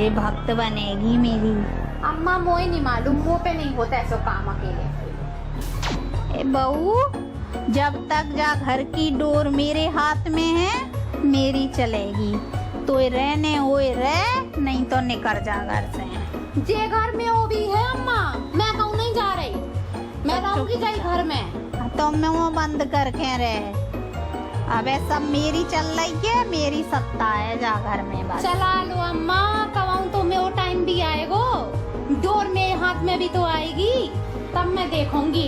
मेरे भक्त बनेगी मेरी। अम्मा मोई नहीं मालूम, मुंह पे नहीं होता ऐसा काम अकेले। ए बहू, जब तक जा घर की डोर मेरे हाथ में है मेरी चलेगी। तो रहने ओए रह, नहीं तो निकल जा घर से। जे घर में वो भी है अम्मा, मैं कहूँ नहीं जा रही, मैं रहूंगी जाई घर में। तो मुंह बंद करके रहे। अबे सब मेरी चल रही है, मेरी सत्ता है, जा घर में बस। चला लो अम्मा, कहूँ तो मैं वो टाइम भी आएगो, डोर मेरे हाथ में भी तो आएगी, तब मैं देखूंगी।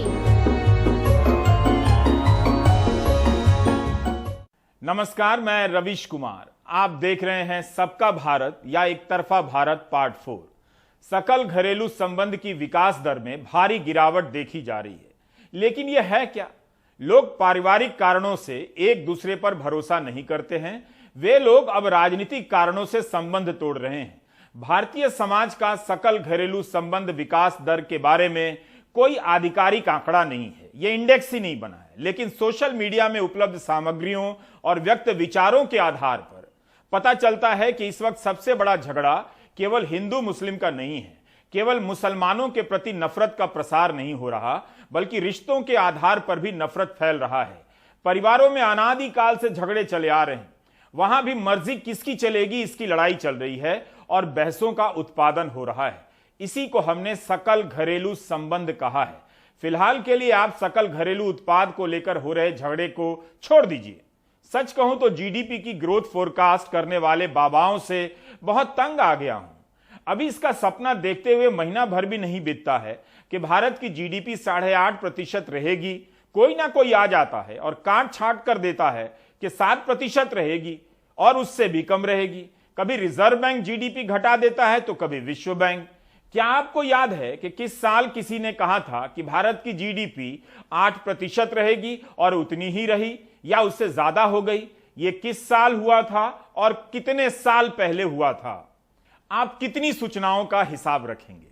नमस्कार, मैं रविश कुमार। आप देख रहे हैं सबका भारत या एक तरफा भारत पार्ट 4। सकल घरेलू संबंध की विकास दर में भारी गिरावट देखी जा रही है, लेकिन यह है क्या? लोग पारिवारिक कारणों से एक दूसरे पर भरोसा नहीं करते हैं। वे लोग अब राजनीतिक कारणों से संबंध तोड़ रहे हैं। भारतीय समाज का सकल घरेलू संबंध विकास दर के बारे में कोई आधिकारिक आंकड़ा नहीं है, यह इंडेक्स ही नहीं बना है, लेकिन सोशल मीडिया में उपलब्ध सामग्रियों और व्यक्त विचारों के आधार पर पता चलता है कि इस वक्त सबसे बड़ा झगड़ा केवल हिंदू मुस्लिम का नहीं है, केवल मुसलमानों के प्रति नफरत का प्रसार नहीं हो रहा, बल्कि रिश्तों के आधार पर भी नफरत फैल रहा है। परिवारों में अनादिकाल से झगड़े चले आ रहे हैं, वहां भी मर्जी किसकी चलेगी इसकी लड़ाई चल रही है और बहसों का उत्पादन हो रहा है। इसी को हमने सकल घरेलू संबंध कहा है। फिलहाल के लिए आप सकल घरेलू उत्पाद को लेकर हो रहे झगड़े को छोड़ दीजिए। सच कहूं तो जीडीपी की ग्रोथ फोरकास्ट करने वाले बाबाओं से बहुत तंग आ गया हूं। अभी इसका सपना देखते हुए महीना भर भी नहीं बीतता है कि भारत की जीडीपी 8.5% रहेगी। कोई ना कोई आ जाता है और काट छाट कर देता है कि 7% रहेगी और उससे भी कम रहेगी। कभी रिजर्व बैंक जीडीपी घटा देता है तो कभी विश्व बैंक। क्या आपको याद है कि किस साल किसी ने कहा था कि भारत की जीडीपी 8% रहेगी और उतनी ही रही या उससे ज्यादा हो गई? यह किस साल हुआ था और कितने साल पहले हुआ था? आप कितनी सूचनाओं का हिसाब रखेंगे?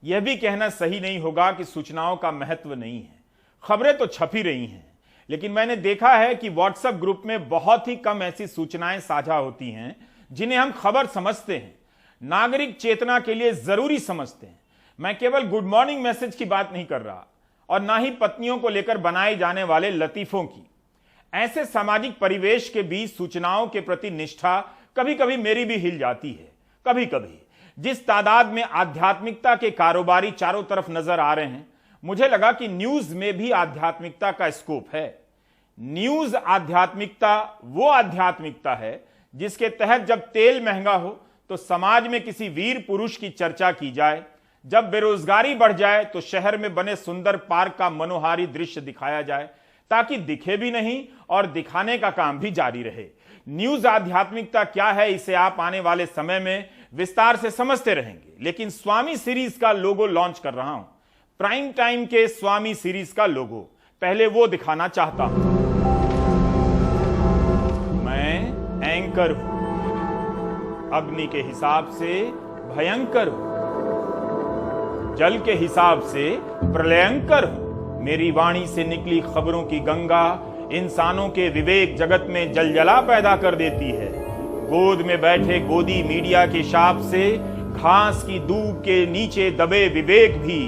यह भी कहना सही नहीं होगा कि सूचनाओं का महत्व नहीं है। खबरें तो छप ही रही हैं, लेकिन मैंने देखा है कि व्हाट्सएप ग्रुप में बहुत ही कम ऐसी सूचनाएं साझा होती हैं जिन्हें हम खबर समझते हैं, नागरिक चेतना के लिए जरूरी समझते हैं। मैं केवल गुड मॉर्निंग मैसेज की बात नहीं कर रहा और ना ही पत्नियों को लेकर बनाए जाने वाले लतीफों की। ऐसे सामाजिक परिवेश के बीच सूचनाओं के प्रति निष्ठा कभी कभी मेरी भी हिल जाती है। कभी कभी जिस तादाद में आध्यात्मिकता के कारोबारी चारों तरफ नजर आ रहे हैं, मुझे लगा कि न्यूज में भी आध्यात्मिकता का स्कोप है। न्यूज आध्यात्मिकता वो आध्यात्मिकता है जिसके तहत जब तेल महंगा हो तो समाज में किसी वीर पुरुष की चर्चा की जाए, जब बेरोजगारी बढ़ जाए तो शहर में बने सुंदर पार्क का मनोहारी दृश्य दिखाया जाए, ताकि दिखे भी नहीं और दिखाने का काम भी जारी रहे। न्यूज आध्यात्मिकता क्या है, इसे आप आने वाले समय में विस्तार से समझते रहेंगे। लेकिन स्वामी सीरीज का लोगो लॉन्च कर रहा हूं, प्राइम टाइम के स्वामी सीरीज का लोगो। पहले वो दिखाना चाहता हूं। मैं एंकर हूं, अग्नि के हिसाब से भयंकर हूं, जल के हिसाब से प्रलयंकर हूं। मेरी वाणी से निकली खबरों की गंगा इंसानों के विवेक जगत में जलजला पैदा कर देती है। गोद में बैठे गोदी मीडिया के शाप से घास की दूब के नीचे दबे विवेक भी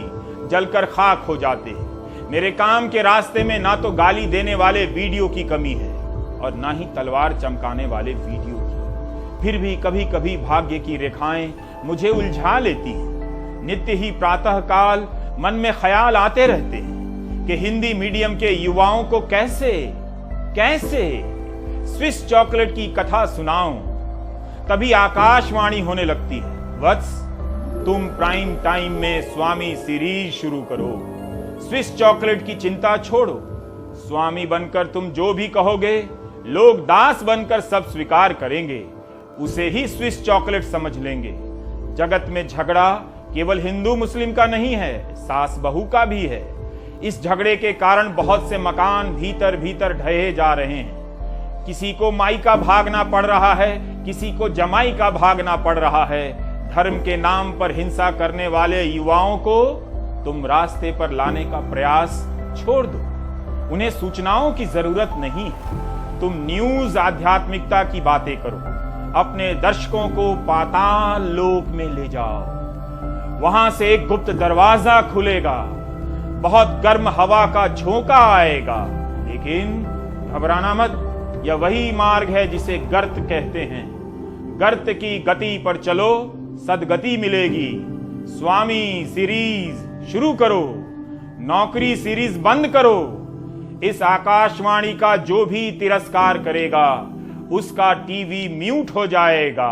जलकर खाक हो जाते हैं। मेरे काम के रास्ते में ना तो गाली देने वाले वीडियो की कमी है और ना ही तलवार चमकाने वाले वीडियो की। फिर भी कभी कभी भाग्य की रेखाएं मुझे उलझा लेती हैं। नित्य ही प्रातः काल मन में ख्याल आते रहते हैं कि हिंदी मीडियम के युवाओं को कैसे स्विस चॉकलेट की कथा सुनाऊं। तभी आकाशवाणी होने लगती है, वत्स तुम प्राइम टाइम में स्वामी सीरीज शुरू करो। स्विस चॉकलेट की चिंता छोड़ो, स्वामी बनकर तुम जो भी कहोगे लोग दास बनकर सब स्वीकार करेंगे, उसे ही स्विस चॉकलेट समझ लेंगे। जगत में झगड़ा केवल हिंदू मुस्लिम का नहीं है, सास बहू का भी है। इस झगड़े के कारण बहुत से मकान भीतर भीतर ढहे जा रहे हैं। किसी को माई का भागना पड़ रहा है, किसी को जमाई का भागना पड़ रहा है। धर्म के नाम पर हिंसा करने वाले युवाओं को तुम रास्ते पर लाने का प्रयास छोड़ दो। उन्हें सूचनाओं की जरूरत नहीं है, तुम न्यूज आध्यात्मिकता की बातें करो। अपने दर्शकों को पाताल लोक में ले जाओ। वहां से एक गुप्त दरवाजा खुलेगा, बहुत गर्म हवा का झोंका आएगा, लेकिन घबराना मत, यह वही मार्ग है जिसे गर्त कहते हैं। गर्त की गति पर चलो, सदगति मिलेगी। स्वामी सीरीज शुरू करो, नौकरी सीरीज बंद करो। इस आकाशवाणी का जो भी तिरस्कार करेगा उसका टीवी म्यूट हो जाएगा।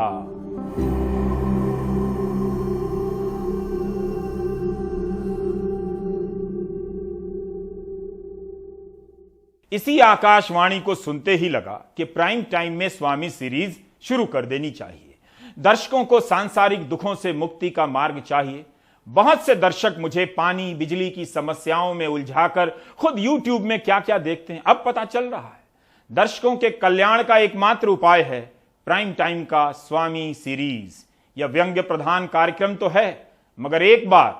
इसी आकाशवाणी को सुनते ही लगा कि प्राइम टाइम में स्वामी सीरीज शुरू कर देनी चाहिए। दर्शकों को सांसारिक दुखों से मुक्ति का मार्ग चाहिए। बहुत से दर्शक मुझे पानी बिजली की समस्याओं में उलझाकर खुद YouTube में क्या क्या देखते हैं अब पता चल रहा है। दर्शकों के कल्याण का एकमात्र उपाय है प्राइम टाइम का स्वामी सीरीज। यह व्यंग्य प्रधान कार्यक्रम तो है, मगर एक बार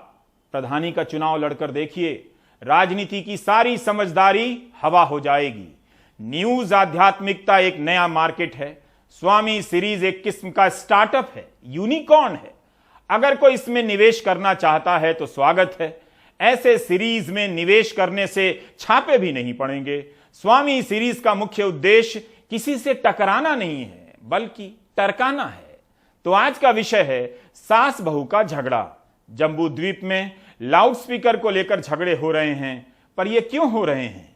प्रधानी का चुनाव लड़कर देखिए, राजनीति की सारी समझदारी हवा हो जाएगी। न्यूज आध्यात्मिकता एक नया मार्केट है। स्वामी सीरीज एक किस्म का स्टार्टअप है, यूनिकॉर्न है। अगर कोई इसमें निवेश करना चाहता है तो स्वागत है। ऐसे सीरीज में निवेश करने से छापे भी नहीं पड़ेंगे। स्वामी सीरीज का मुख्य उद्देश्य किसी से टकराना नहीं है, बल्कि टरकाना है। तो आज का विषय है सास बहू का झगड़ा। जम्बू द्वीप में लाउडस्पीकर को लेकर झगड़े हो रहे हैं, पर यह क्यों हो रहे हैं?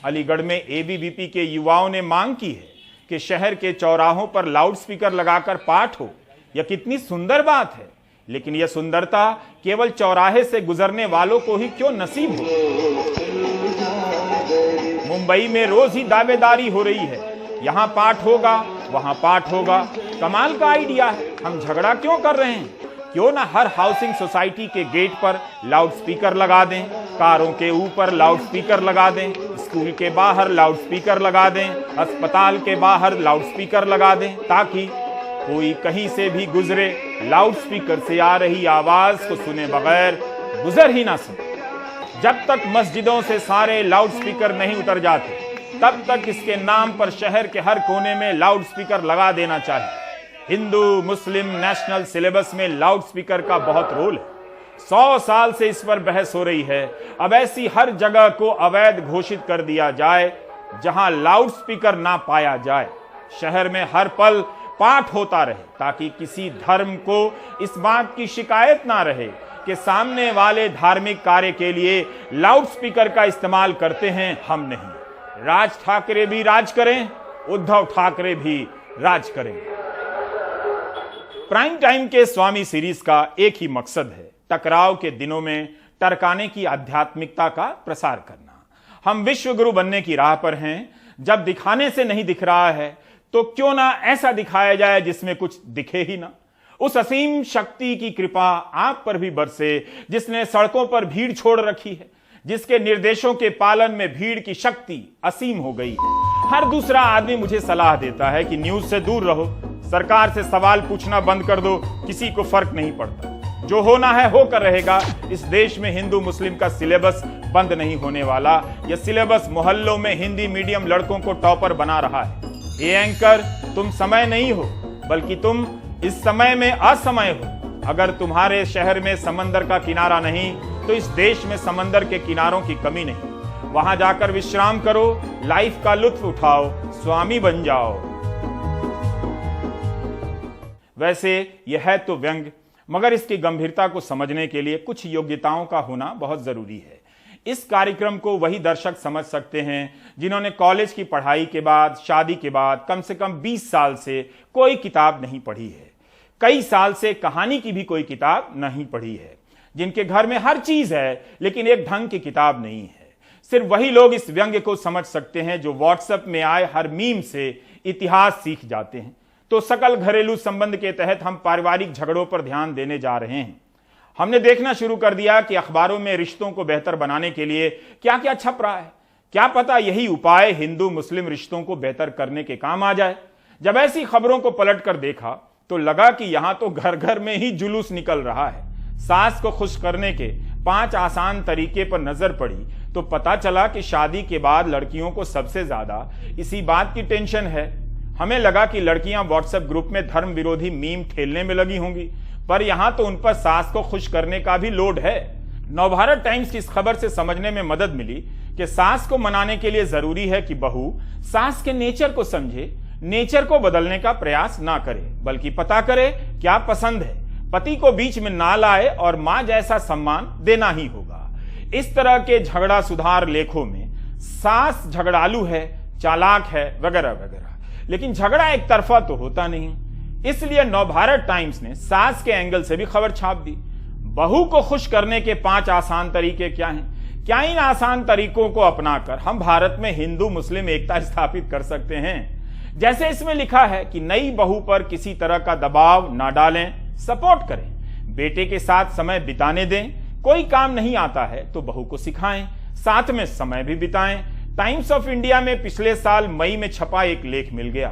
अलीगढ़ में एबीवीपी के युवाओं ने मांग की है कि शहर के चौराहों पर लाउडस्पीकर लगाकर पाठ हो। यह कितनी सुंदर बात है, लेकिन यह सुंदरता केवल चौराहे से गुजरने वालों को ही क्यों नसीब हो? मुंबई में रोज ही दावेदारी हो रही है, यहां पाठ होगा, वहां पाठ होगा। कमाल का आइडिया है। हम झगड़ा क्यों कर रहे हैं? क्यों ना हर हाउसिंग सोसाइटी के गेट पर लाउडस्पीकर लगा दें, कारों के ऊपर लाउडस्पीकर लगा दें, स्कूल के बाहर लाउडस्पीकर लगा दें, अस्पताल के बाहर लाउडस्पीकर लगा दें, ताकि कोई कहीं से भी गुजरे लाउडस्पीकर से आ रही आवाज को सुने बगैर गुजर ही ना सके। जब तक मस्जिदों से सारे लाउडस्पीकर नहीं उतर जाते, तब तक इसके नाम पर शहर के हर कोने में लाउडस्पीकर लगा देना चाहिए। हिंदू मुस्लिम नेशनल सिलेबस में लाउडस्पीकर का बहुत रोल है। 100 साल से इस पर बहस हो रही है। अब ऐसी हर जगह को अवैध घोषित कर दिया जाए जहां लाउडस्पीकर ना पाया जाए। शहर में हर पल पाठ होता रहे, ताकि किसी धर्म को इस बात की शिकायत ना रहे कि सामने वाले धार्मिक कार्य के लिए लाउडस्पीकर का इस्तेमाल करते हैं, हम नहीं। राज ठाकरे भी राज करें, उद्धव ठाकरे भी राज करें। प्राइम टाइम के स्वामी सीरीज का एक ही मकसद है, टकराव के दिनों में टरकाने की आध्यात्मिकता का प्रसार करना। हम विश्व गुरु बनने की राह पर हैं। जब दिखाने से नहीं दिख रहा है तो क्यों ना ऐसा दिखाया जाए जिसमें कुछ दिखे ही ना। उस असीम शक्ति की कृपा आप पर भी बरसे जिसने सड़कों पर भीड़ छोड़ रखी है, जिसके निर्देशों के पालन में भीड़ की शक्ति असीम हो गई है। हर दूसरा आदमी मुझे सलाह देता है कि न्यूज से दूर रहो, सरकार से सवाल पूछना बंद कर दो, किसी को फर्क नहीं पड़ता, जो होना है होकर रहेगा। इस देश में हिंदू मुस्लिम का सिलेबस बंद नहीं होने वाला। यह सिलेबस मोहल्लों में हिंदी मीडियम लड़कों को टॉपर बना रहा है। ये एंकर, तुम समय नहीं हो, बल्कि तुम इस समय में असमय हो। अगर तुम्हारे शहर में समंदर का किनारा नहीं तो इस देश में समंदर के किनारों की कमी नहीं। वहां जाकर विश्राम करो, लाइफ का लुत्फ उठाओ, स्वामी बन जाओ। वैसे यह है तो व्यंग्य, मगर इसकी गंभीरता को समझने के लिए कुछ योग्यताओं का होना बहुत जरूरी है। इस कार्यक्रम को वही दर्शक समझ सकते हैं जिन्होंने कॉलेज की पढ़ाई के बाद, शादी के बाद कम से कम 20 साल से कोई किताब नहीं पढ़ी है, कई साल से कहानी की भी कोई किताब नहीं पढ़ी है, जिनके घर में हर चीज है लेकिन एक ढंग की किताब नहीं है। सिर्फ वही लोग इस व्यंग्य को समझ सकते हैं जो व्हाट्सएप में आए हर मीम से इतिहास सीख जाते हैं। तो सकल घरेलू संबंध के तहत हम पारिवारिक झगड़ों पर ध्यान देने जा रहे हैं। हमने देखना शुरू कर दिया कि अखबारों में रिश्तों को बेहतर बनाने के लिए क्या क्या छप रहा है। क्या पता यही उपाय हिंदू मुस्लिम रिश्तों को बेहतर करने के काम आ जाए। जब ऐसी खबरों को पलटकर देखा तो लगा कि यहां तो घर घर में ही जुलूस निकल रहा है। सास को खुश करने के 5 आसान तरीके पर नजर पड़ी तो पता चला कि शादी के बाद लड़कियों को सबसे ज्यादा इसी बात की टेंशन है, हमें लगा कि लड़कियां व्हाट्सएप ग्रुप में धर्म विरोधी मीम ठेलने में लगी होंगी, पर यहां तो उन पर सास को खुश करने का भी लोड है। नवभारत टाइम्स की इस खबर से समझने में मदद मिली कि सास को मनाने के लिए जरूरी है कि बहू सास के नेचर को समझे, नेचर को बदलने का प्रयास ना करे, बल्कि पता करे क्या पसंद है, पति को बीच में ना लाए और मां जैसा सम्मान देना ही होगा। इस तरह के झगड़ा सुधार लेखों में सास झगड़ालू है, चालाक है, वगैरह वगैरह, लेकिन झगड़ा एक तरफा तो होता नहीं। इसलिए नवभारत टाइम्स ने सास के एंगल से भी खबर छाप दी। बहू को खुश करने के 5 आसान तरीके क्या हैं? क्या इन आसान तरीकों को अपनाकर हम भारत में हिंदू मुस्लिम एकता स्थापित कर सकते हैं? जैसे इसमें लिखा है कि नई बहू पर किसी तरह का दबाव ना डालें, सपोर्ट करें, बेटे के साथ समय बिताने दें, कोई काम नहीं आता है तो बहू को सिखाएं, साथ में समय भी बिताएं। टाइम्स ऑफ इंडिया में पिछले साल मई में छपा एक लेख मिल गया,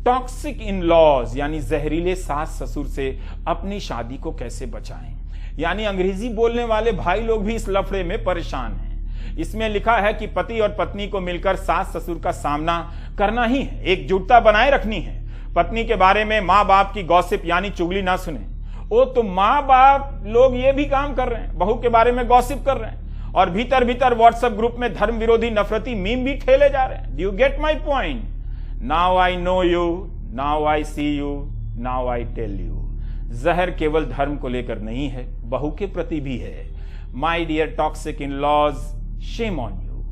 टॉक्सिक इन लॉज यानी जहरीले सास ससुर से अपनी शादी को कैसे बचाएं। यानी अंग्रेजी बोलने वाले भाई लोग भी इस लफड़े में परेशान हैं। इसमें लिखा है कि पति और पत्नी को मिलकर सास ससुर का सामना करना ही है, एकजुटता बनाए रखनी है। पत्नी के बारे में माँ बाप की गॉसिप यानी चुगली ना सुने। ओ तो माँ बाप लोग ये भी काम कर रहे हैं, बहू के बारे में गॉसिप कर रहे हैं और भीतर भीतर व्हाट्सएप ग्रुप में धर्म विरोधी नफरती मीम भी ठेले जा रहे हैं। Do you get my point? Now I know you, now I see you, now I tell you. जहर केवल धर्म को लेकर नहीं है, बहू के प्रति भी है। My dear toxic in laws, shame on you.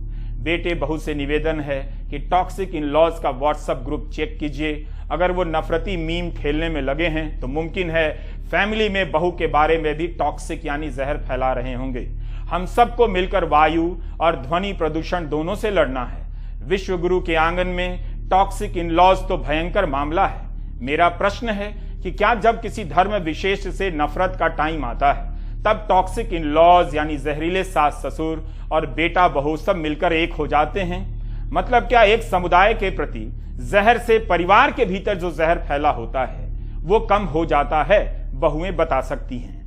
बेटे बहू से निवेदन है कि टॉक्सिक इन लॉज का व्हाट्सएप ग्रुप चेक कीजिए। अगर वो नफरती मीम खेलने में लगे हैं तो मुमकिन है फैमिली में बहू के बारे में भी टॉक्सिक यानी जहर फैला रहे होंगे। हम सबको मिलकर वायु और ध्वनि प्रदूषण दोनों से लड़ना है। विश्व गुरु के आंगन में टॉक्सिक इन लॉज तो भयंकर मामला है। मेरा प्रश्न है कि क्या जब किसी धर्म विशेष से नफरत का टाइम आता है तब टॉक्सिक इन लॉज यानी जहरीले सास ससुर और बेटा बहू सब मिलकर एक हो जाते हैं? मतलब क्या एक समुदाय के प्रति जहर से परिवार के भीतर जो जहर फैला होता है वो कम हो जाता है? बहुएं बता सकती हैं।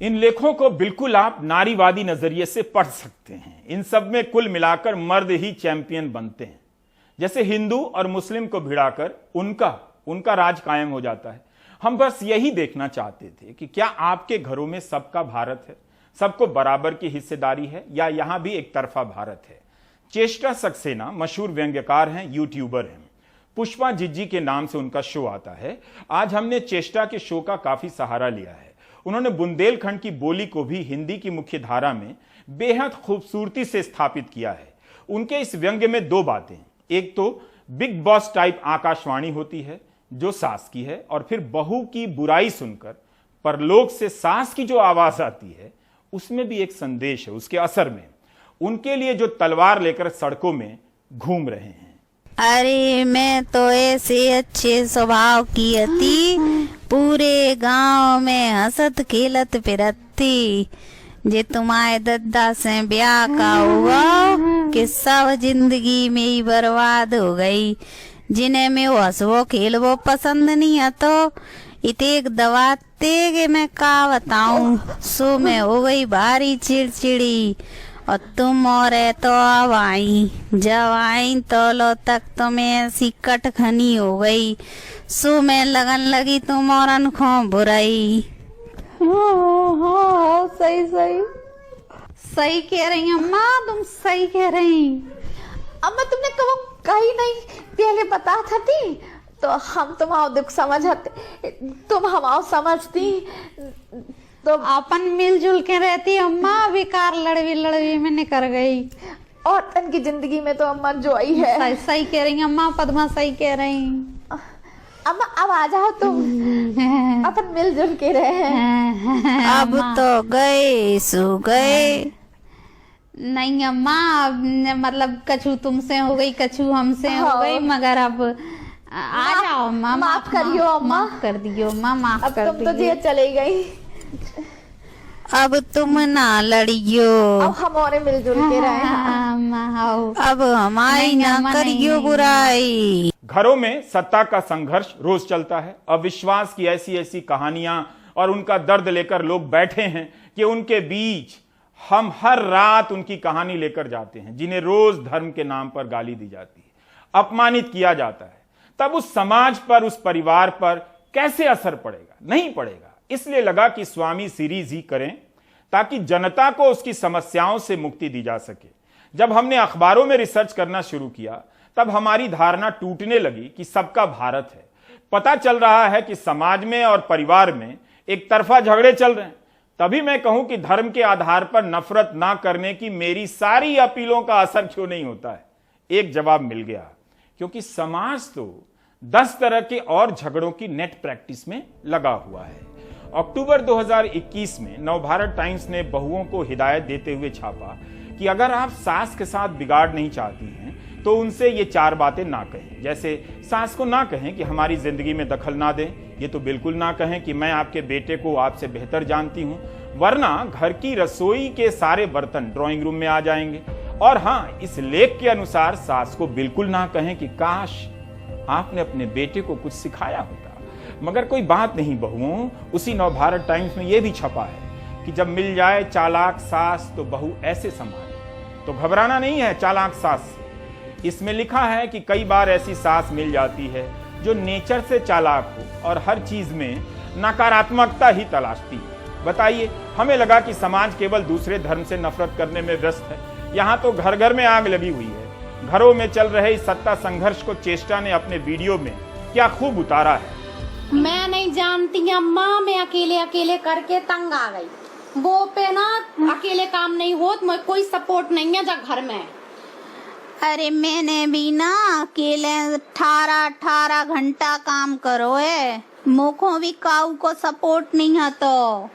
इन लेखों को बिल्कुल आप नारीवादी नजरिए से पढ़ सकते हैं। इन सब में कुल मिलाकर मर्द ही चैंपियन बनते हैं। जैसे हिंदू और मुस्लिम को भिड़ाकर उनका राज कायम हो जाता है। हम बस यही देखना चाहते थे कि क्या आपके घरों में सबका भारत है, सबको बराबर की हिस्सेदारी है, या यहां भी एक तरफा भारत है। चेष्टा सक्सेना मशहूर व्यंग्यकार हैं, यूट्यूबर हैं। पुष्पा जिज्जी के नाम से उनका शो आता है। आज हमने चेष्टा के शो का काफी सहारा लिया है। उन्होंने बुंदेलखंड की बोली को भी हिंदी की मुख्य धारा में बेहद खूबसूरती से स्थापित किया है। उनके इस व्यंग्य में 2 बातें, एक तो बिग बॉस टाइप आकाशवाणी होती है जो सास की है, और फिर बहू की बुराई सुनकर परलोक से सास की जो आवाज आती है उसमें भी एक संदेश है। उसके असर में उनके लिए जो तलवार लेकर सड़कों में घूम रहे हैं। अरे मैं तो ऐसे अच्छे स्वभाव की हती, पूरे गांव में हंसत खेलत फिरती। जे तुम्हारे दद्दा से ब्याह का हुआ कि सब जिंदगी में ही बर्बाद हो गई। जिन्हें में वो हंसवो खेलवो पसंद नहीं है तो इतेक दबाते कि मैं का बताऊं। सो मैं हो गई भारी चिड़चिड़ी और तुम और तो अब आई। जब आई तो लो तक तो मैं ऐसी कटखनी हो गई। सो मैं लगन लगी तुम और अनखो बुराई। हाँ, सही सही सही कह रही अम्मा, तुम सही कह रही। अम्मा तुमने कब कही नहीं पहले बता था थी तो हम तुम्हारा दुख समझते, तुम हमारा समझती तो अपन मिलजुल के रहती अम्मा, बेकार लड़वी में निकल गई। और तन की जिंदगी में तो अम्मा जो आई है। सही कह रही अम्मा, पद्मा सही कह रही। अम्मा अब आ जाओ तुम, अपन मिलजुल के रहे। अब तो गए सो गए। नहीं अम्मा, मतलब कछु तुमसे हो गई, कछु हमसे हो गई, मगर अब आ जाओ अम्मा। माफ करियो अम्मा, माफ कर दियो अम्मा, माफ अब कर तुम तो जी चली गई। अब तुम ना लड़ियो, अब हमारे मिलजुल के रहे। अब हमारी ना करियो बुराई। घरों में सत्ता का संघर्ष रोज चलता है। अविश्वास की ऐसी ऐसी कहानियां और उनका दर्द लेकर लोग बैठे हैं कि उनके बीच हम हर रात उनकी कहानी लेकर जाते हैं, जिन्हें रोज धर्म के नाम पर गाली दी जाती है, अपमानित किया जाता है। तब उस समाज पर, उस परिवार पर कैसे असर पड़ेगा? नहीं पड़ेगा। इसलिए लगा कि स्वामी सीरीज ही करें ताकि जनता को उसकी समस्याओं से मुक्ति दी जा सके। जब हमने अखबारों में रिसर्च करना शुरू किया तब हमारी धारणा टूटने लगी कि सबका भारत है। पता चल रहा है कि समाज में और परिवार में एक तरफा झगड़े चल रहे हैं। तभी मैं कहूं कि धर्म के आधार पर नफरत ना करने की मेरी सारी अपीलों का असर क्यों नहीं होता है। एक जवाब मिल गया, क्योंकि समाज तो 10 तरह के और झगड़ों की नेट प्रैक्टिस में लगा हुआ है। अक्टूबर 2021 में नवभारत टाइम्स ने बहुओं को हिदायत देते हुए छापा कि अगर आप सास के साथ बिगाड़ नहीं चाहती हैं तो उनसे ये 4 बातें ना कहें। जैसे सास को ना कहें कि हमारी जिंदगी में दखल ना दें, ये तो बिल्कुल ना कहें कि मैं आपके बेटे को आपसे बेहतर जानती हूं, वरना घर की रसोई के सारे बर्तन ड्राइंग रूम में आ जाएंगे। और हाँ, इस लेख के अनुसार सास को बिल्कुल ना कहें कि काश आपने अपने बेटे को कुछ सिखाया होता। मगर कोई बात नहीं बहुओं, उसी नवभारत टाइम्स में यह भी छपा है कि जब मिल जाए चालाक सास तो बहू ऐसे संभाले। तो घबराना नहीं है चालाक सास से। इसमें लिखा है कि कई बार ऐसी सास मिल जाती है जो नेचर से चालाक हो और हर चीज में नकारात्मकता ही तलाशती है। बताइए, हमें लगा कि समाज केवल दूसरे धर्म से नफरत करने में व्यस्त है। यहाँ तो घर घर में आग लगी हुई है। घरों में चल रहे इस सत्ता संघर्ष को चेष्टा ने अपने वीडियो में क्या खूब उतारा है। मैं नहीं जानती अम्मा, मैं अकेले अकेले करके तंग आ गई। वो पे ना अकेले काम नहीं होत, मैं कोई सपोर्ट नहीं है जब घर में। अरे मैंने भी ना अकेले 18 घंटा काम करो है, मुखों भी काऊ को सपोर्ट नहीं है, तो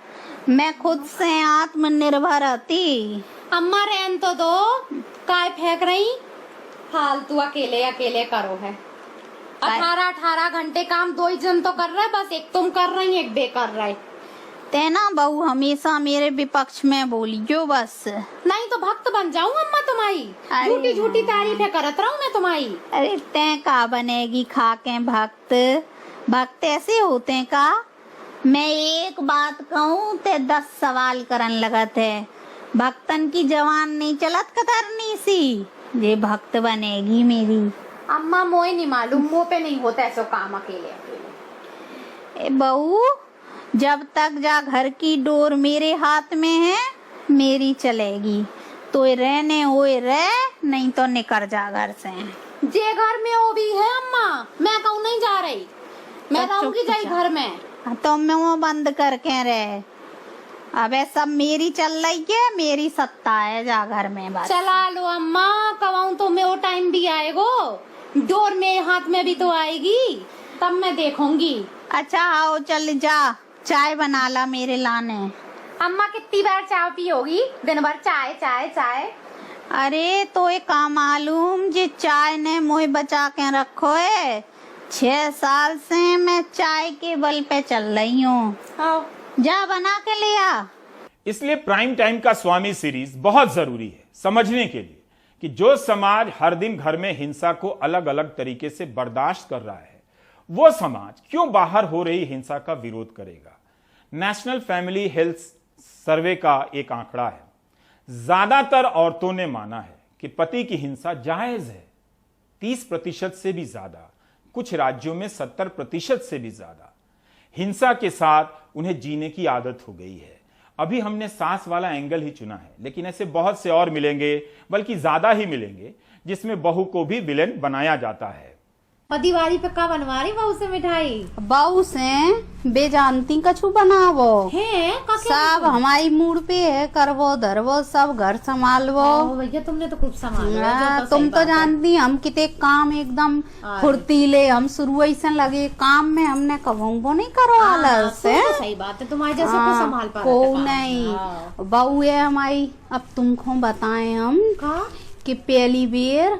मैं खुद से आत्मनिर्भर थी। अम्मा रहन तो दो, काय फेंक रही, फालतू अकेले अकेले करो है। 18 घंटे काम 2 ही जन तो कर रहे, बस एक तुम कर रही एक बे कर रहे। तेना बहू हमेशा मेरे विपक्ष में बोलियो बस। नहीं तो भक्त बन जाऊं अम्मा तुम्हारी, झूठी झूठी तारीफें करत रहूं मैं तुम्हारी। अरे तै का बनेगी खा के भक्त? भक्त ऐसे होते हैं का? मैं एक बात कहूँ ते 10 सवाल करन लगत है। भक्तन की जवान नहीं चलत कतरनी सी, ये भक्त बनेगी मेरी। अम्मा मोए नहीं मालूम, मुँह पे नहीं होता ऐसा काम अकेले अकेले। बहू, जब तक जा घर की डोर मेरे हाथ में है मेरी चलेगी। तो रहने हुए रह, नहीं तो निकल जा घर से। जे घर में वो भी है अम्मा, मैं कहूँ नहीं जा रही, मैं रहूंगी जाई घर में। तो मैं वो बंद करके रहे। अबे सब मेरी चल रही है, मेरी सत्ता है, जा घर में बस। चला लो अम्मा, कवाऊं तो मैं वो टाइम भी आएगो, डोर मेरे हाथ में भी तो आएगी, तब मैं देखूंगी। अच्छा आओ चल जा, चाय बना ला मेरे लाने। अम्मा कितनी बार चाय पियोगी दिन भर? चाय चाय चाय। अरे तो एक काम मालूम जी, चाय ने मुझे बचा के रखो है। 6 साल से मैं चाय के बल पे चल रही हूँ। जा बना के ले आ। इसलिए प्राइम टाइम का स्वामी सीरीज बहुत जरूरी है समझने के लिए कि जो समाज हर दिन घर में हिंसा को अलग अलग तरीके से बर्दाश्त कर रहा है, वो समाज क्यों बाहर हो रही हिंसा का विरोध करेगा। नेशनल फैमिली हेल्थ सर्वे का एक आंकड़ा है, ज्यादातर औरतों ने माना है कि पति की हिंसा जायज है। 30% से भी ज्यादा, कुछ राज्यों में 70% से भी ज्यादा। हिंसा के साथ उन्हें जीने की आदत हो गई है। अभी हमने सास वाला एंगल ही चुना है, लेकिन ऐसे बहुत से और मिलेंगे, बल्कि ज्यादा ही मिलेंगे, जिसमें बहू को भी विलेन बनाया जाता है। और दिवाली पे का बनवा रही बहू से मिठाई? बहू से बेजानती कछु बनावो है सब हमारी मूड पे है, करवो धरवो सब घर संभालवो। भैया तुमने तो खूब संभाला। तुम तो जानती हम कितने काम एकदम फुर्तीले, हम शुरू ऐसे लगे काम में, हमने कभू नहीं करो आलस से। सही बात है, तुम्हारे जैसे को संभाल पा को नहीं। बहू है हमारी। अब तुमको बताएं हम कि पहली बेर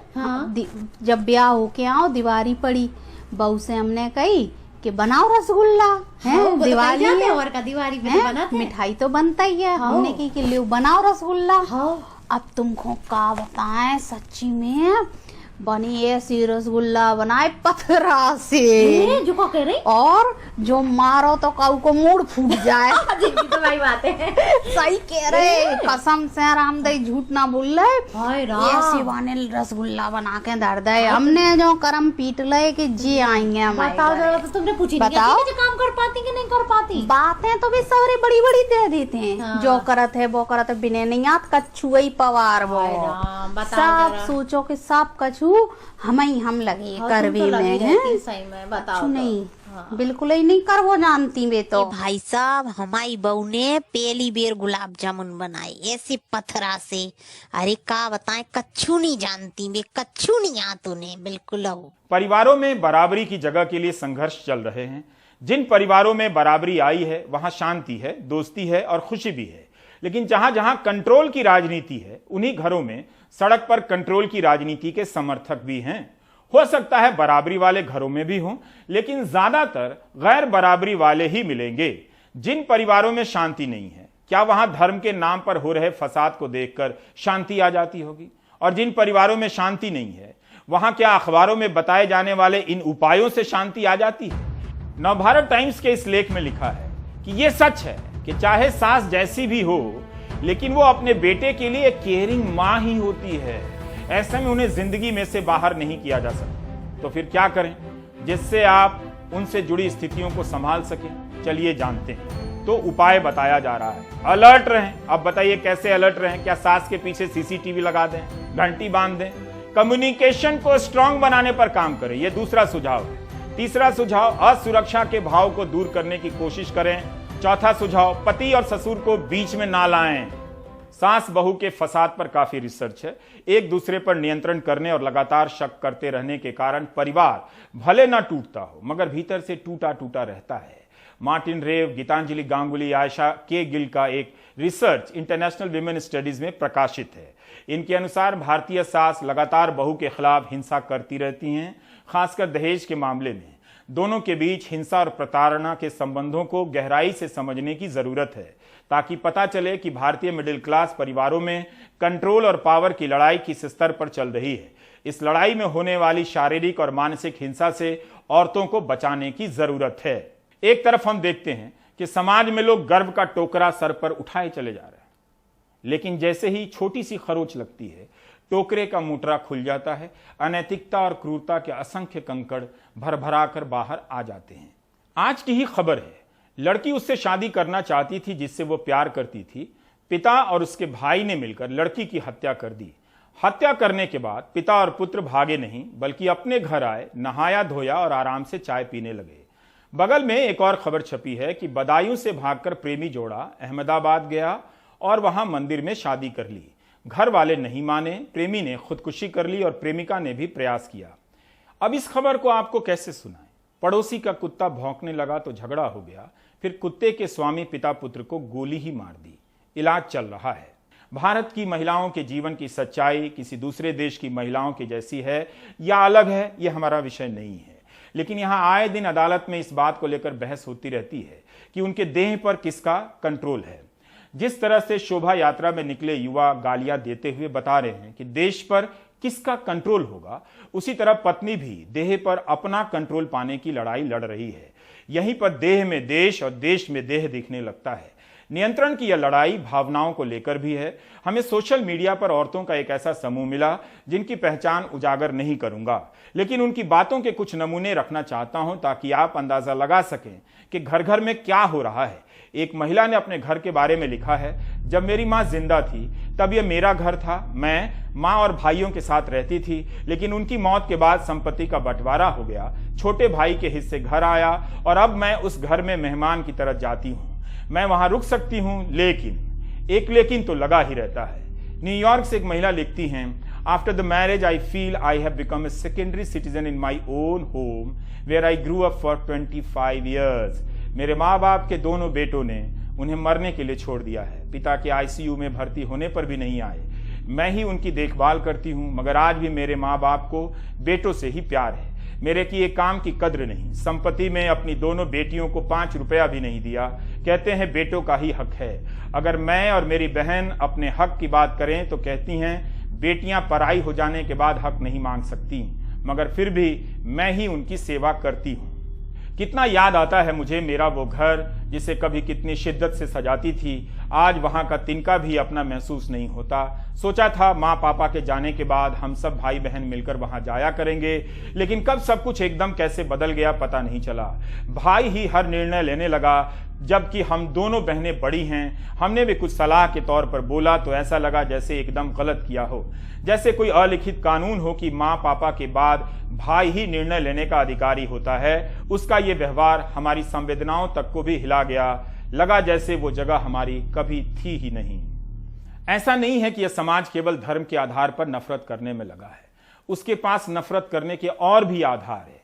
जब ब्याह होके आओ, दिवाली पड़ी, बहू से हमने कही कि बनाओ रसगुल्ला है। दिवाली है और का दिवाली पे बनाते मिठाई तो बनता ही है। हमने कही कि ले बनाओ रसगुल्ला। अब तुमको का बताएं, सच्ची में बनी ऐसी रसगुल्ला बनाए पथरा से जो को कह रही और जो मारो तो काऊ को मूड फूट जाए। तो भाई बात है। सही कह रहे, कसम से रामदई झूठ ना बोल रहे। हाय राम। ऐसी बने रसगुल्ला बना के धर दे, हमने जो करम पीट ले कि जी आएंगे हमारे बताओ घर। जरा, तो तुमने पूछी नहीं बताओ। कि काम कर पाती कि नहीं कर पाती? बातें तो भी सारी बड़ी बड़ी दे देते हैं। हाँ। जो करत है वो करत है, बिने नहीं आत कच्छू ही पवार वो। हाय राम, बताओ सब जरा। सोचो कि सब कछू हम लगे हाँ, करवी तुम तो लगी में रहती है। सही में, बताओ कछु तो। नहीं, हाँ। बिल्कुल ही नहीं कर वो जानती वे तो। भाई साहब, हमारी बहू ने पहली बेर गुलाब जामुन बनाए ऐसे पथरा से। अरे का बताएं, कच्छू नहीं जानती वे, कच्छू नहीं आत उन्हें बिल्कुल। परिवारों में बराबरी की जगह के लिए संघर्ष चल रहे हैं। जिन परिवारों में बराबरी आई है वहां शांति है, दोस्ती है और खुशी भी है। लेकिन जहां जहां कंट्रोल की राजनीति है, उन्हीं घरों में सड़क पर कंट्रोल की राजनीति के समर्थक भी हैं। हो सकता है बराबरी वाले घरों में भी हों, लेकिन ज्यादातर गैर बराबरी वाले ही मिलेंगे। जिन परिवारों में शांति नहीं है, क्या वहां धर्म के नाम पर हो रहे फसाद को देखकर शांति आ जाती होगी? और जिन परिवारों में शांति नहीं है, वहां क्या अखबारों में बताए जाने वाले इन उपायों से शांति आ जाती है? नवभारत टाइम्स के इस लेख में लिखा है कि यह सच है कि चाहे सास जैसी भी हो, लेकिन वो अपने बेटे के लिए केयरिंग मां ही होती है। ऐसे में उन्हें जिंदगी में से बाहर नहीं किया जा सकता। तो फिर क्या करें जिससे आप उनसे जुड़ी स्थितियों को संभाल सकें? चलिए जानते हैं। तो उपाय बताया जा रहा है। अलर्ट रहें। अब बताइए कैसे अलर्ट रहें? क्या सास के पीछे सीसीटीवी लगा दें, घंटी बांध दें? कम्युनिकेशन को स्ट्रांग बनाने पर काम करें, यह दूसरा सुझाव है। तीसरा सुझाव, असुरक्षा के भाव को दूर करने की कोशिश करें। चौथा सुझाव, पति और ससुर को बीच में ना लाएं। सास बहू के फसाद पर काफी रिसर्च है। एक दूसरे पर नियंत्रण करने और लगातार शक करते रहने के कारण परिवार भले ना टूटता हो, मगर भीतर से टूटा टूटा रहता है। मार्टिन रेव, गीतांजलि गांगुली, आयशा के गिल का एक रिसर्च इंटरनेशनल विमेन स्टडीज में प्रकाशित है। इनके अनुसार भारतीय सास लगातार बहू के खिलाफ हिंसा करती रहती हैं, खासकर दहेज के मामले में। दोनों के बीच हिंसा और प्रताड़ना के संबंधों को गहराई से समझने की जरूरत है, ताकि पता चले कि भारतीय मिडिल क्लास परिवारों में कंट्रोल और पावर की लड़ाई किस स्तर पर चल रही है। इस लड़ाई में होने वाली शारीरिक और मानसिक हिंसा से औरतों को बचाने की जरूरत है। एक तरफ हम देखते हैं कि समाज में लोग गर्व का टोकरा सर पर उठाए चले जा रहे हैं, लेकिन जैसे ही छोटी सी खरोच लगती है, टोकरे का मुटरा खुल जाता है। अनैतिकता और क्रूरता के असंख्य कंकड़ भर भरा कर बाहर आ जाते हैं। आज की ही खबर है, लड़की उससे शादी करना चाहती थी जिससे वो प्यार करती थी। पिता और उसके भाई ने मिलकर लड़की की हत्या कर दी। हत्या करने के बाद पिता और पुत्र भागे नहीं, बल्कि अपने घर आए, नहाया धोया और आराम से चाय पीने लगे। बगल में एक और खबर छपी है कि बदायूं से भागकर प्रेमी जोड़ा अहमदाबाद गया और वहां मंदिर में शादी कर ली। घर वाले नहीं माने, प्रेमी ने खुदकुशी कर ली और प्रेमिका ने भी प्रयास किया। अब इस खबर को आपको कैसे सुनाएं? पड़ोसी का कुत्ता भौंकने लगा तो झगड़ा हो गया, फिर कुत्ते के स्वामी पिता पुत्र को गोली ही मार दी। इलाज चल रहा है। भारत की महिलाओं के जीवन की सच्चाई किसी दूसरे देश की महिलाओं की जैसी है या अलग है, यह हमारा विषय नहीं है। लेकिन यहां आए दिन अदालत में इस बात को लेकर बहस होती रहती है कि उनके देह पर किसका कंट्रोल है। जिस तरह से शोभा यात्रा में निकले युवा गालियां देते हुए बता रहे हैं कि देश पर किसका कंट्रोल होगा, उसी तरह पत्नी भी देह पर अपना कंट्रोल पाने की लड़ाई लड़ रही है। यहीं पर देह में देश और देश में देह दिखने लगता है। नियंत्रण की यह लड़ाई भावनाओं को लेकर भी है। हमें सोशल मीडिया पर औरतों का एक ऐसा समूह मिला जिनकी पहचान उजागर नहीं करूंगा, लेकिन उनकी बातों के कुछ नमूने रखना चाहता हूं ताकि आप अंदाजा लगा सकें कि घर घर में क्या हो रहा है। एक महिला ने अपने घर के बारे में लिखा है, जब मेरी माँ जिंदा थी तब यह मेरा घर था। मैं माँ और भाइयों के साथ रहती थी, लेकिन उनकी मौत के बाद संपत्ति का बंटवारा हो गया। छोटे भाई के हिस्से घर आया और अब मैं उस घर में मेहमान की तरह जाती हूँ। मैं वहां रुक सकती हूं, लेकिन एक लेकिन तो लगा ही रहता है। न्यूयॉर्क से एक महिला लिखती हैं, after the marriage I feel I have become a secondary citizen in my own home where I grew up for 25 years. मेरे माँ बाप के दोनों बेटों ने उन्हें मरने के लिए छोड़ दिया है। पिता के आईसीयू में भर्ती होने पर भी नहीं आए। मैं ही उनकी देखभाल करती हूँ, मगर आज भी मेरे माँ बाप को बेटों से ही प्यार है। मेरे किए काम की कद्र नहीं। संपत्ति में अपनी दोनों बेटियों को 5 रुपया भी नहीं दिया। कहते हैं बेटों का ही हक है। अगर मैं और मेरी बहन अपने हक की बात करें तो कहती हैं बेटियां पराई हो जाने के बाद हक नहीं मांग सकती, मगर फिर भी मैं ही उनकी सेवा करती हूं। कितना याद आता है मुझे मेरा वो घर जिसे कभी कितनी शिद्दत से सजाती थी। आज वहां का तिनका भी अपना महसूस नहीं होता। सोचा था माँ पापा के जाने के बाद हम सब भाई बहन मिलकर वहां जाया करेंगे, लेकिन कब सब कुछ एकदम कैसे बदल गया पता नहीं चला। भाई ही हर निर्णय लेने लगा, जबकि हम दोनों बहनें बड़ी हैं। हमने भी कुछ सलाह के तौर पर बोला तो ऐसा लगा जैसे एकदम गलत किया हो, जैसे कोई अलिखित कानून हो कि माँ पापा के बाद भाई ही निर्णय लेने का अधिकारी होता है। उसका ये व्यवहार हमारी संवेदनाओं तक को भी हिला गया। लगा जैसे वो जगह हमारी कभी थी ही नहीं। ऐसा नहीं है कि यह समाज केवल धर्म के आधार पर नफरत करने में लगा है, उसके पास नफरत करने के और भी आधार है।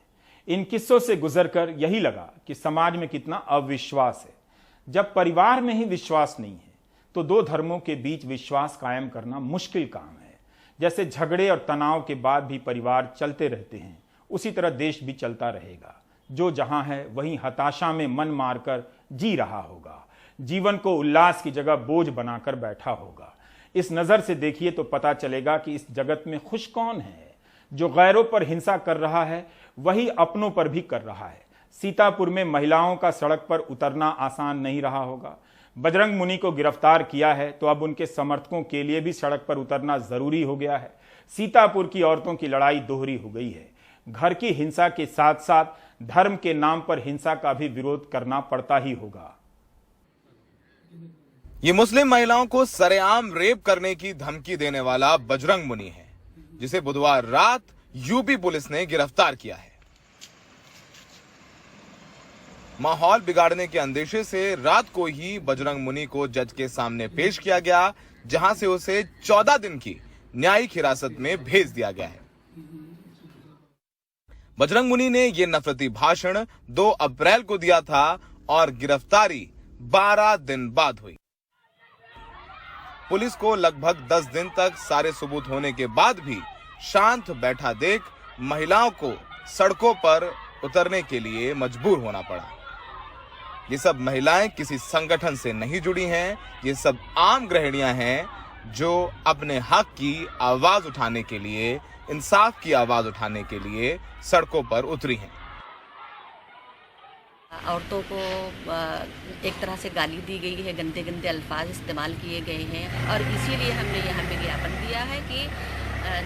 इन किस्सों से गुजरकर यही लगा कि समाज में कितना अविश्वास है। जब परिवार में ही विश्वास नहीं है तो दो धर्मों के बीच विश्वास कायम करना मुश्किल काम है। जैसे झगड़े और तनाव के बाद भी परिवार चलते रहते हैं, उसी तरह देश भी चलता रहेगा। जो जहां है वहीं हताशा में मन मारकर जी रहा होगा, जीवन को उल्लास की जगह बोझ बनाकर बैठा होगा। इस नजर से देखिए तो पता चलेगा कि इस जगत में खुश कौन है। जो गैरों पर हिंसा कर रहा है वही अपनों पर भी कर रहा है। सीतापुर में महिलाओं का सड़क पर उतरना आसान नहीं रहा होगा। बजरंग मुनि को गिरफ्तार किया है तो अब उनके समर्थकों के लिए भी सड़क पर उतरना जरूरी हो गया है। सीतापुर की औरतों की लड़ाई दोहरी हो गई है। घर की हिंसा के साथ साथ धर्म के नाम पर हिंसा का भी विरोध करना पड़ता ही होगा। ये मुस्लिम महिलाओं को सरेआम रेप करने की धमकी देने वाला बजरंग मुनि है, जिसे बुधवार रात यूपी पुलिस ने गिरफ्तार किया है। माहौल बिगाड़ने के अंदेशे से रात को ही बजरंग मुनि को जज के सामने पेश किया गया, जहां से उसे 14 दिन की न्यायिक हिरासत में भेज दिया गया है। बजरंग मुनि ने यह नफरती भाषण 2 अप्रैल को दिया था और गिरफ्तारी 12 दिन बाद हुई। पुलिस को लगभग 10 दिन तक सारे सबूत होने के बाद भी शांत बैठा देख महिलाओं को सड़कों पर उतरने के लिए मजबूर होना पड़ा। ये सब महिलाएं किसी संगठन से नहीं जुड़ी हैं, ये सब आम गृहिणियां हैं जो अपने हक की आवाज उठाने के लिए, इंसाफ की आवाज उठाने के लिए सड़कों पर उतरी हैं। औरतों को एक तरह से गाली दी गई है, गंदे गंदे अल्फाज इस्तेमाल किए गए हैं और इसीलिए हमने यहाँ पे ज्ञापन दिया है कि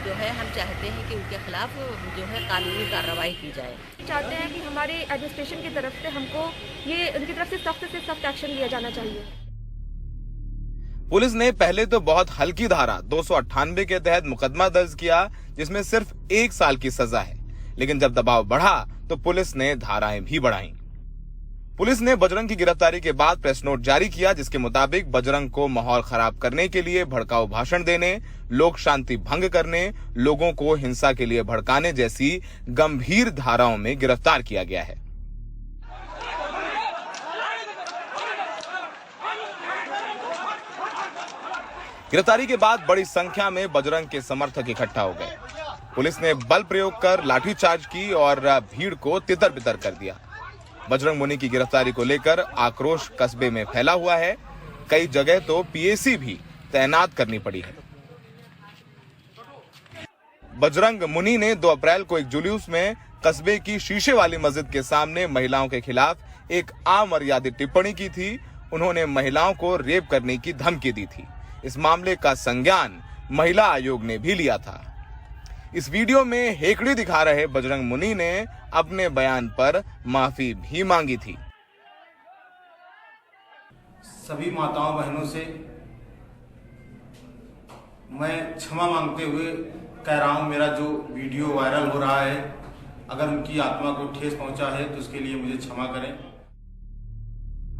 जो है हम चाहते हैं कि उनके खिलाफ जो है कानूनी कार्रवाई की जाए। चाहते हैं कि हमारे एडमिनिस्ट्रेशन की तरफ से हमको ये उनकी तरफ से सख्त एक्शन लिया जाना चाहिए। पुलिस ने पहले तो बहुत हल्की धारा 298 के तहत मुकदमा दर्ज किया, जिसमें सिर्फ 1 साल की सजा है, लेकिन जब दबाव बढ़ा तो पुलिस ने धाराएं भी बढ़ाई। पुलिस ने बजरंग की गिरफ्तारी के बाद प्रेस नोट जारी किया, जिसके मुताबिक बजरंग को माहौल खराब करने के लिए भड़काऊ भाषण देने, लोक शांति भंग करने, लोगों को हिंसा के लिए भड़काने जैसी गंभीर धाराओं में गिरफ्तार किया गया है। गिरफ्तारी के बाद बड़ी संख्या में बजरंग के समर्थक इकट्ठा हो गए। पुलिस ने बल प्रयोग कर लाठीचार्ज की और भीड़ को तितर-बितर कर दिया। बजरंग मुनि की गिरफ्तारी को लेकर आक्रोश कस्बे में फैला हुआ है। कई जगह तो पीएसी भी तैनात करनी पड़ी है। बजरंग मुनि ने 2 अप्रैल को एक जुलूस में कस्बे की शीशे वाली मस्जिद के सामने महिलाओं के खिलाफ एक अमर्यादित टिप्पणी की थी। उन्होंने महिलाओं को रेप करने की धमकी दी थी। इस मामले का संज्ञान महिला आयोग ने भी लिया था। इस वीडियो में हेकड़ी दिखा रहे बजरंग मुनि ने अपने बयान पर माफी भी मांगी थी। सभी माताओं बहनों से मैं क्षमा मांगते हुए कह रहा हूं, मेरा जो वीडियो वायरल हो रहा है, अगर उनकी आत्मा को ठेस पहुंचा है तो उसके लिए मुझे क्षमा करें।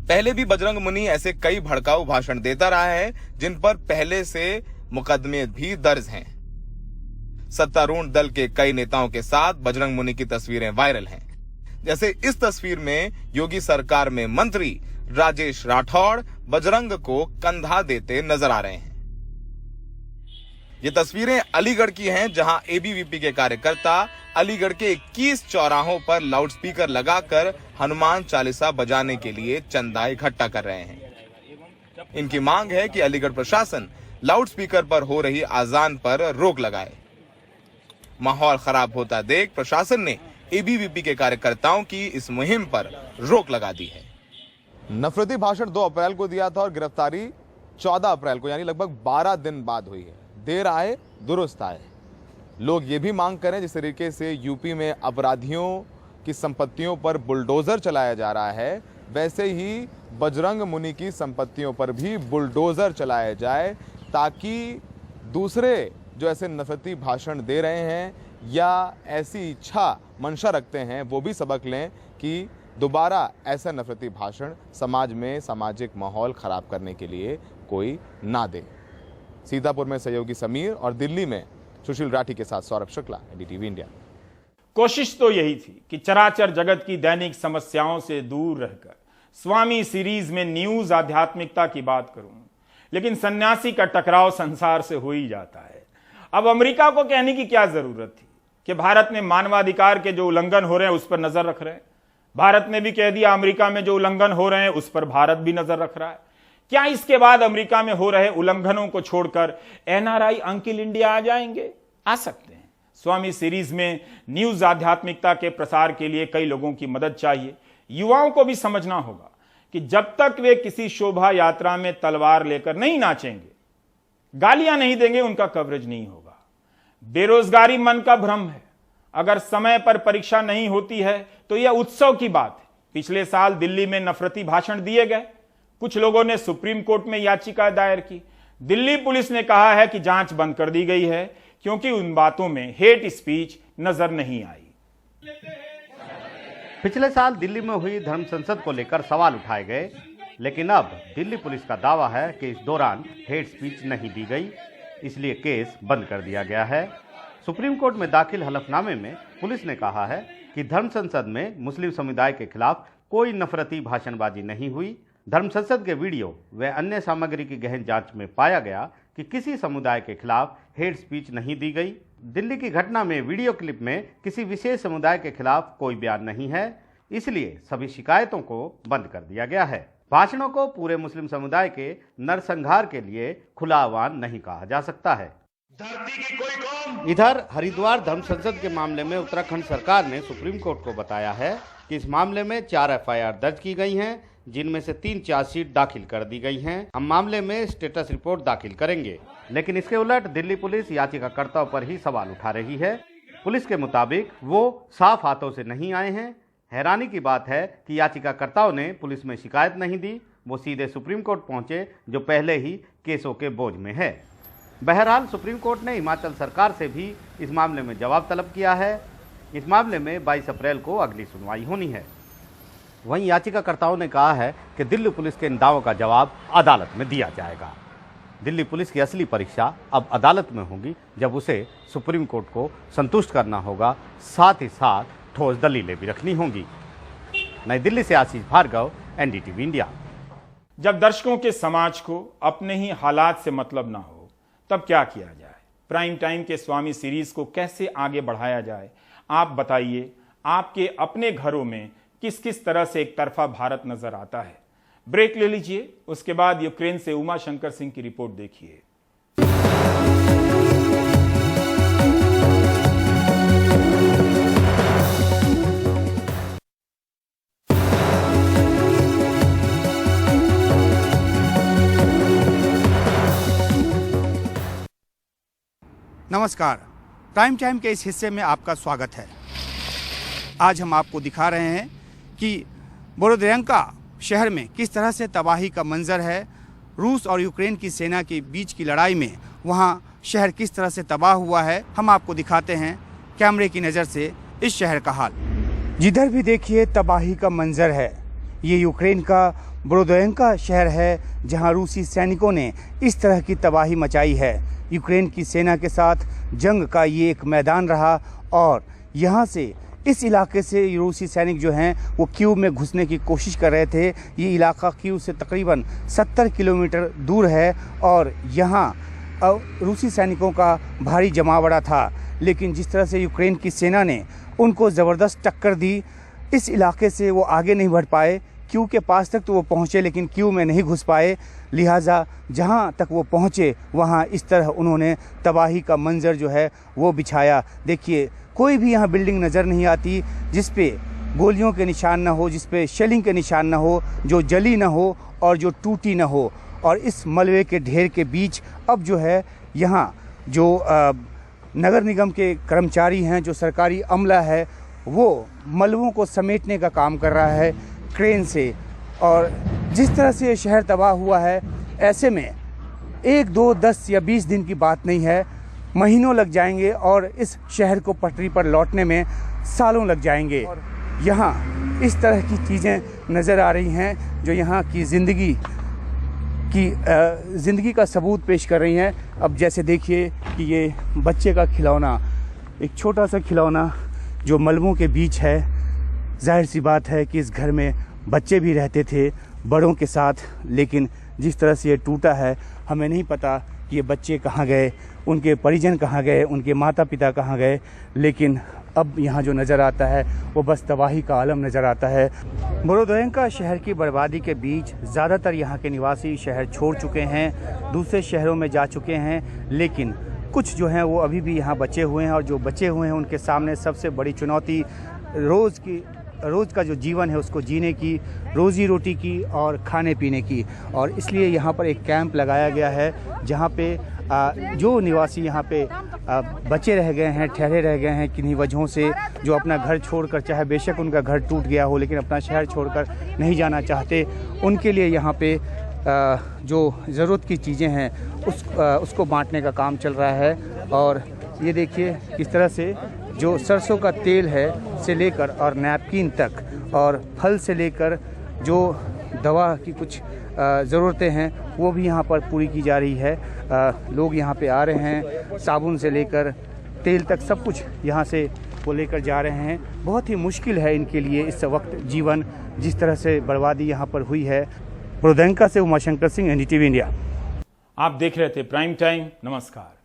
पहले भी बजरंग मुनि ऐसे कई भड़काऊ भाषण देता रहा है, जिन पर पहले से मुकदमे भी दर्ज हैं। सत्तारूढ़ दल के कई नेताओं के साथ बजरंग मुनि की तस्वीरें वायरल हैं। जैसे इस तस्वीर में योगी सरकार में मंत्री राजेश राठौड़ बजरंग को कंधा देते नजर आ रहे हैं। ये तस्वीरें अलीगढ़ की हैं, जहां एबीवीपी के कार्यकर्ता अलीगढ़ के 21 चौराहों पर लाउडस्पीकर लगाकर हनुमान चालीसा बजाने के लिए चंदा इकट्ठा कर रहे हैं। इनकी मांग है कि अलीगढ़ प्रशासन लाउडस्पीकर पर हो रही आजान पर रोक लगाए। माहौल खराब होता देख प्रशासन ने एबीवीपी के कार्यकर्ताओं की इस मुहिम पर रोक लगा दी है। नफरती भाषण 2 अप्रैल को दिया था और गिरफ्तारी 14 अप्रैल को, यानी लगभग 12 दिन बाद हुई है। देर आए दुरुस्त आए। लोग ये भी मांग करें जिस तरीके से यूपी में अपराधियों की संपत्तियों पर बुलडोजर चलाया जा रहा है, वैसे ही बजरंग मुनि की संपत्तियों पर भी बुलडोजर चलाया जाए, ताकि दूसरे जो ऐसे नफरती भाषण दे रहे हैं या ऐसी इच्छा मंशा रखते हैं वो भी सबक लें कि दोबारा ऐसा नफरती भाषण समाज में सामाजिक माहौल खराब करने के लिए कोई ना दे। सीतापुर में सहयोगी समीर और दिल्ली में सुशील राठी के साथ सौरभ शुक्ला, एनडीटीवी इंडिया। कोशिश तो यही थी कि चराचर जगत की दैनिक समस्याओं से दूर रहकर स्वामी सीरीज में न्यूज आध्यात्मिकता की बात करूं, लेकिन सन्यासी का टकराव संसार से हो ही जाता है। अब अमेरिका को कहने की क्या जरूरत थी कि भारत में मानवाधिकार के जो उल्लंघन हो रहे हैं उस पर नजर रख रहे हैं। भारत ने भी कह दिया अमेरिका में जो उल्लंघन हो रहे हैं उस पर भारत भी नजर रख रहा है। क्या इसके बाद अमेरिका में हो रहे उल्लंघनों को छोड़कर एनआरआई अंकिल इंडिया आ जाएंगे? आ सकते हैं। स्वामी सीरीज में न्यूज आध्यात्मिकता के प्रसार के लिए कई लोगों की मदद चाहिए। युवाओं को भी समझना होगा कि जब तक वे किसी शोभा यात्रा में तलवार लेकर नहीं नाचेंगे, गालियां नहीं देंगे, उनका कवरेज नहीं होगा। बेरोजगारी मन का भ्रम है। अगर समय पर परीक्षा नहीं होती है तो यह उत्सव की बात है। पिछले साल दिल्ली में नफरती भाषण दिए गए। कुछ लोगों ने सुप्रीम कोर्ट में याचिका दायर की। दिल्ली पुलिस ने कहा है कि जांच बंद कर दी गई है क्योंकि उन बातों में हेट स्पीच नजर नहीं आई। पिछले साल दिल्ली में हुई धर्म संसद को लेकर सवाल उठाए गए, लेकिन अब दिल्ली पुलिस का दावा है कि इस दौरान हेट स्पीच नहीं दी गई, इसलिए केस बंद कर दिया गया है। सुप्रीम कोर्ट में दाखिल हलफनामे में पुलिस ने कहा है कि धर्म संसद में मुस्लिम समुदाय के खिलाफ कोई नफरती भाषणबाजी नहीं हुई। धर्म संसद के वीडियो व अन्य सामग्री की गहन जांच में पाया गया कि किसी समुदाय के खिलाफ हेट स्पीच नहीं दी गई। दिल्ली की घटना में वीडियो क्लिप में किसी विशेष समुदाय के खिलाफ कोई बयान नहीं है, इसलिए सभी शिकायतों को बंद कर दिया गया है। भाषणों को पूरे मुस्लिम समुदाय के नरसंहार के लिए खुला आह्वान नहीं कहा जा सकता है। इधर हरिद्वार धर्म संसद के मामले में उत्तराखंड सरकार ने सुप्रीम कोर्ट को बताया है कि इस मामले में 4 एफआईआर दर्ज की गई हैं, जिनमें से 3 चार्जशीट दाखिल कर दी गई हैं। हम मामले में स्टेटस रिपोर्ट दाखिल करेंगे, लेकिन इसके उलट दिल्ली पुलिस याचिकाकर्ताओं पर ही सवाल उठा रही है। पुलिस के मुताबिक वो साफ हाथों से नहीं आए हैं। हैरानी की बात है कि याचिकाकर्ताओं ने पुलिस में शिकायत नहीं दी, वो सीधे सुप्रीम कोर्ट पहुंचे जो पहले ही केसों के बोझ में है। बहरहाल सुप्रीम कोर्ट ने हिमाचल सरकार से भी इस मामले में जवाब तलब किया है। इस मामले में 22 अप्रैल को अगली सुनवाई होनी है। वहीं याचिकाकर्ताओं ने कहा है कि दिल्ली पुलिस के इन दावों का जवाब अदालत में दिया जाएगा। दिल्ली पुलिस की असली परीक्षा अब अदालत में होगी, जब उसे सुप्रीम कोर्ट को संतुष्ट करना होगा, साथ ही साथ ठोस दलीलें भी रखनी होंगी। नई दिल्ली से आशीष भार्गव, एनडीटीवी इंडिया। जब दर्शकों के समाज को अपने ही हालात से मतलब ना हो तब क्या किया जाए? प्राइम टाइम के स्वामी सीरीज को कैसे आगे बढ़ाया जाए? आप बताइए, आपके अपने घरों में किस किस तरह से एक तरफा भारत नजर आता है? ब्रेक ले लीजिए, उसके बाद यूक्रेन से उमा शंकर सिंह की रिपोर्ट देखिए। नमस्कार, प्राइम टाइम के इस हिस्से में आपका स्वागत है। आज हम आपको दिखा रहे हैं कि बोरोदेंका शहर में किस तरह से तबाही का मंजर है। रूस और यूक्रेन की सेना के बीच की लड़ाई में वहां शहर किस तरह से तबाह हुआ है, हम आपको दिखाते हैं कैमरे की नज़र से इस शहर का हाल। जिधर भी देखिए तबाही का मंजर है। ये यूक्रेन का बोरोदेंका शहर है, जहां रूसी सैनिकों ने इस तरह की तबाही मचाई है। यूक्रेन की सेना के साथ जंग का ये एक मैदान रहा और यहाँ से इस इलाके से रूसी सैनिक जो हैं वो कीव में घुसने की कोशिश कर रहे थे। ये इलाका कीव से तकरीबन 70 किलोमीटर दूर है और यहाँ रूसी सैनिकों का भारी जमावड़ा था, लेकिन जिस तरह से यूक्रेन की सेना ने उनको ज़बरदस्त टक्कर दी, इस इलाके से वो आगे नहीं बढ़ पाए क्यू के पास तक तो वो पहुँचे लेकिन क्यू में नहीं घुस पाए, लिहाजा जहाँ तक वो पहुँचे वहाँ इस तरह उन्होंने तबाही का मंजर जो है वो बिछाया। देखिए कोई भी यहाँ बिल्डिंग नज़र नहीं आती जिस पे गोलियों के निशान ना हो, जिस पे शेलिंग के निशान ना हो, जो जली ना हो और जो टूटी ना हो। और इस मलबे के ढेर के बीच अब जो है यहाँ जो नगर निगम के कर्मचारी हैं, जो सरकारी अमला है, वो मलबों को समेटने का काम कर रहा है क्रेन से। और जिस तरह से ये शहर तबाह हुआ है, ऐसे में 1, 2, 10 या 20 दिन की बात नहीं है, महीनों लग जाएंगे और इस शहर को पटरी पर लौटने में सालों लग जाएंगे। यहाँ इस तरह की चीज़ें नज़र आ रही हैं जो यहाँ की ज़िंदगी का सबूत पेश कर रही हैं। अब जैसे देखिए कि ये बच्चे का खिलौना, एक छोटा सा खिलौना जो मलबों के बीच है, जाहिर सी बात है कि इस घर में बच्चे भी रहते थे बड़ों के साथ, लेकिन जिस तरह से ये टूटा है हमें नहीं पता कि ये बच्चे कहाँ गए, उनके परिजन कहाँ गए, उनके माता पिता कहाँ गए। लेकिन अब यहाँ जो नज़र आता है वो बस तबाही का आलम नज़र आता है। बोरोदेंका शहर की बर्बादी के बीच ज़्यादातर यहाँ के निवासी शहर छोड़ चुके हैं, दूसरे शहरों में जा चुके हैं, लेकिन कुछ जो हैं वो अभी भी यहाँ बचे हुए हैं। और जो बचे हुए हैं उनके सामने सबसे बड़ी चुनौती रोज़ का जो जीवन है उसको जीने की, रोज़ी रोटी की और खाने पीने की। और इसलिए यहाँ पर एक कैंप लगाया गया है जहाँ पे जो निवासी यहाँ पे बचे रह गए हैं, ठहरे रह गए हैं किन्हीं वजहों से, जो अपना घर छोड़कर, चाहे बेशक उनका घर टूट गया हो, लेकिन अपना शहर छोड़कर नहीं जाना चाहते, उनके लिए यहाँ पे जो ज़रूरत की चीज़ें हैं उसको बांटने का काम चल रहा है। और ये देखिए किस तरह से जो सरसों का तेल है से लेकर और नैपकिन तक, और फल से लेकर जो दवा की कुछ ज़रूरतें हैं वो भी यहाँ पर पूरी की जा रही है। लोग यहाँ पे आ रहे हैं, साबुन से लेकर तेल तक सब कुछ यहाँ से वो लेकर जा रहे हैं। बहुत ही मुश्किल है इनके लिए इस वक्त जीवन, जिस तरह से बर्बादी यहाँ पर हुई है। बोरोदेंका से उमाशंकर सिंह, NDTV इंडिया। आप देख रहे थे प्राइम टाइम। नमस्कार।